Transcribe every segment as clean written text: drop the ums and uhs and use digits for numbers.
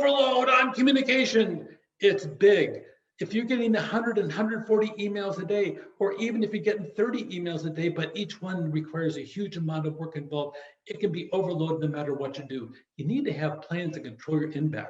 overload on communication. It's big. If you're getting 100 and 140 emails a day, or even if you're getting 30 emails a day, but each one requires a huge amount of work involved, it can be overloaded no matter what you do. You need to have plans to control your inbox.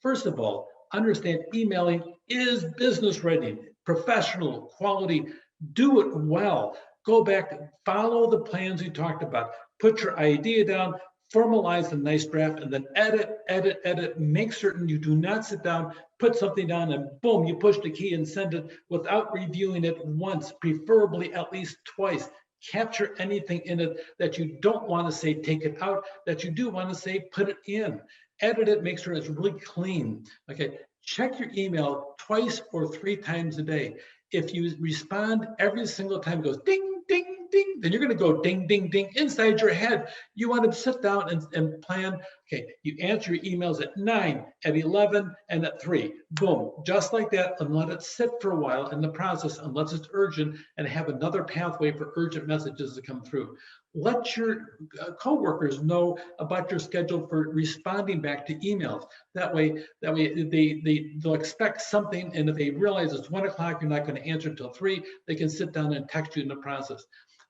First of all, understand emailing is business ready, professional, quality. Do it well. Go back, follow the plans we talked about. Put your idea down, formalize a nice draft, and then edit, edit, edit. Make certain you do not sit down, put something down, and boom, you push the key and send it without reviewing it once, preferably at least twice. Capture anything in it that you don't want to say, take it out, that you do want to say, put it in. Edit it, make sure it's really clean. Okay, check your email twice or 3 times a day. If you respond every single time it goes ding, ding, ding, then you're going to go ding, ding, ding inside your head. You want to sit down and plan. Okay, you answer your emails at 9, at 11, and at 3. Boom, just like that, and let it sit for a while in the process unless it's urgent, and have another pathway for urgent messages to come through. Let your coworkers know about your schedule for responding back to emails. That way they'll expect something, and if they realize it's 1 o'clock, you're not going to answer until 3, they can sit down and text you in the process.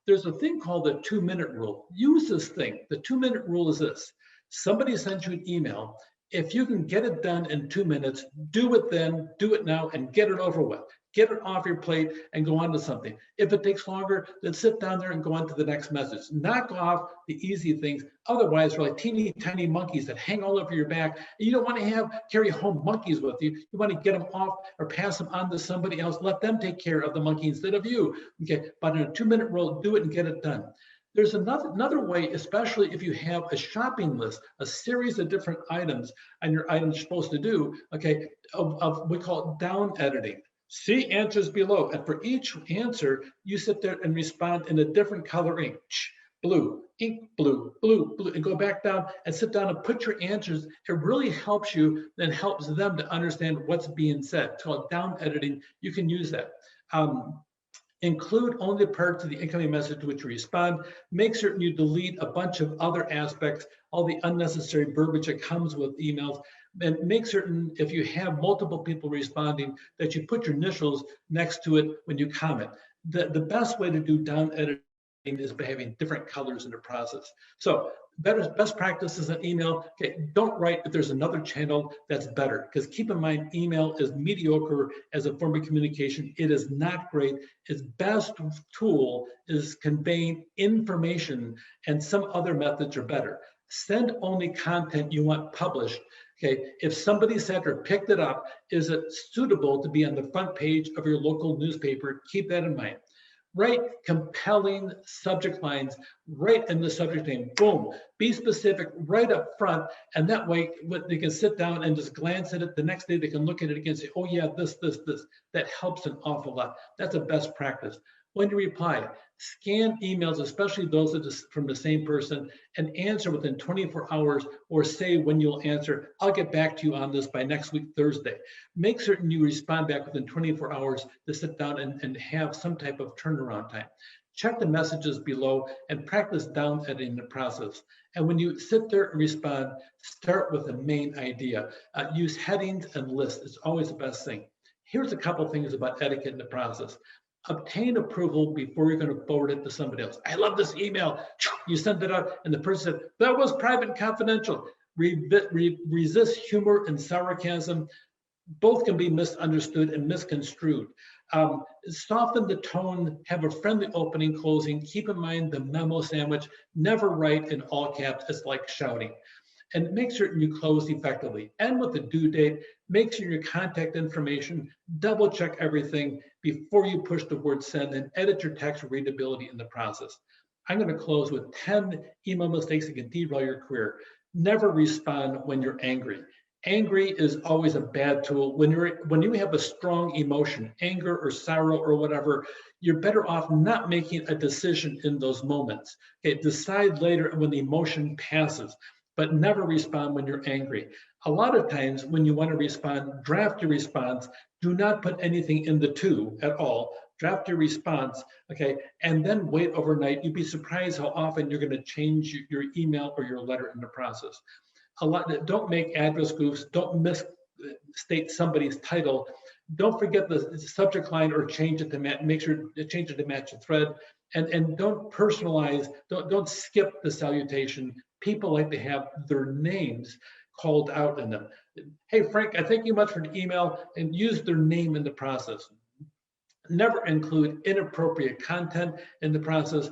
There's a thing called the 2-minute rule. Use this thing. The 2-minute rule is this. Somebody sends you an email. If you can get it done in 2 minutes, do it then, do it now, and get it over with. Get it off your plate and go on to something. If it takes longer, then sit down there and go on to the next message. Knock off the easy things. Otherwise, they're like teeny tiny monkeys that hang all over your back. And you don't want to carry home monkeys with you. You want to get them off or pass them on to somebody else. Let them take care of the monkey instead of you. Okay, but in a 2-minute rule, do it and get it done. There's another way, especially if you have a shopping list, a series of different items and your items you're supposed to do, okay, of we call it down editing. See answers below, and for each answer, you sit there and respond in a different color ink. Blue, ink, blue, blue, blue, and go back down and sit down and put your answers. It really helps you, then helps them to understand what's being said. It's called down editing. You can use that. Include only the parts of the incoming message to which you respond. Make certain you delete a bunch of other aspects, all the unnecessary verbiage that comes with emails. And make certain, if you have multiple people responding, that you put your initials next to it when you comment. The best way to do down editing is by having different colors in the process. So best practices in email, okay, don't write if there's another channel that's better, because keep in mind, email is mediocre as a form of communication. It is not great. Its best tool is conveying information, and some other methods are better. Send only content you want published. Okay, if somebody said or picked it up, is it suitable to be on the front page of your local newspaper? Keep that in mind. Write compelling subject lines right in the subject name. Boom. Be specific right up front, and that way they can sit down and just glance at it. The next day they can look at it again and say, oh yeah, this. That helps an awful lot. That's a best practice. When you reply, scan emails, especially those that are from the same person, and answer within 24 hours, or say when you'll answer, I'll get back to you on this by next week, Thursday. Make certain you respond back within 24 hours to sit down and have some type of turnaround time. Check the messages below and practice down editing the process. And when you sit there and respond, start with the main idea. Use headings and lists. It's always the best thing. Here's a couple things about etiquette in the process. Obtain approval before you're going to forward it to somebody else. I love this email. You send it out, and the person said, that was private and confidential. Resist humor and sarcasm. Both can be misunderstood and misconstrued. Soften the tone, have a friendly opening, closing. Keep in mind the memo sandwich. Never write in all caps. It's like shouting. And make certain you close effectively. End with the due date. Make sure your contact information, double check everything before you push the word send, and edit your text for readability in the process. I'm going to close with 10 email mistakes that can derail your career. Never respond when you're angry. Angry is always a bad tool. When you have a strong emotion, anger or sorrow or whatever, you're better off not making a decision in those moments. Okay, decide later when the emotion passes, but never respond when you're angry. A lot of times when you want to respond, draft your response. Do not put anything in the to at all. Draft your response, okay, and then wait overnight. You'd be surprised how often you're going to change your email or your letter in the process. don't make address goofs, don't misstate somebody's title. Don't forget the subject line or change it to make sure to change it to match the thread. And don't personalize, don't skip the salutation. People like to have their names called out in them. Hey, Frank, I thank you much for the email, and use their name in the process. Never include inappropriate content in the process.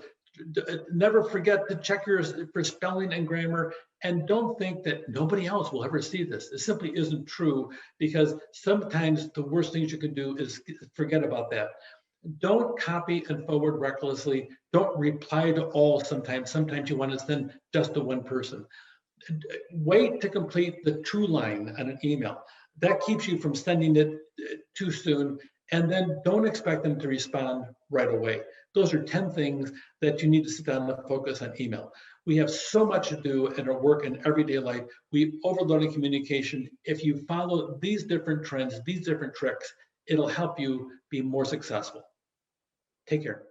Never forget to check yours for spelling and grammar, and don't think that nobody else will ever see this. It simply isn't true, because sometimes the worst things you can do is forget about that. Don't copy and forward recklessly. Don't reply to all sometimes. Sometimes you want to send just to one person. Wait to complete the true line on an email. That keeps you from sending it too soon. And then don't expect them to respond right away. Those are 10 things that you need to sit down and focus on email. We have so much to do in our work and everyday life. We overloaded communication. If you follow these different trends, these different tricks, it'll help you be more successful. Take care.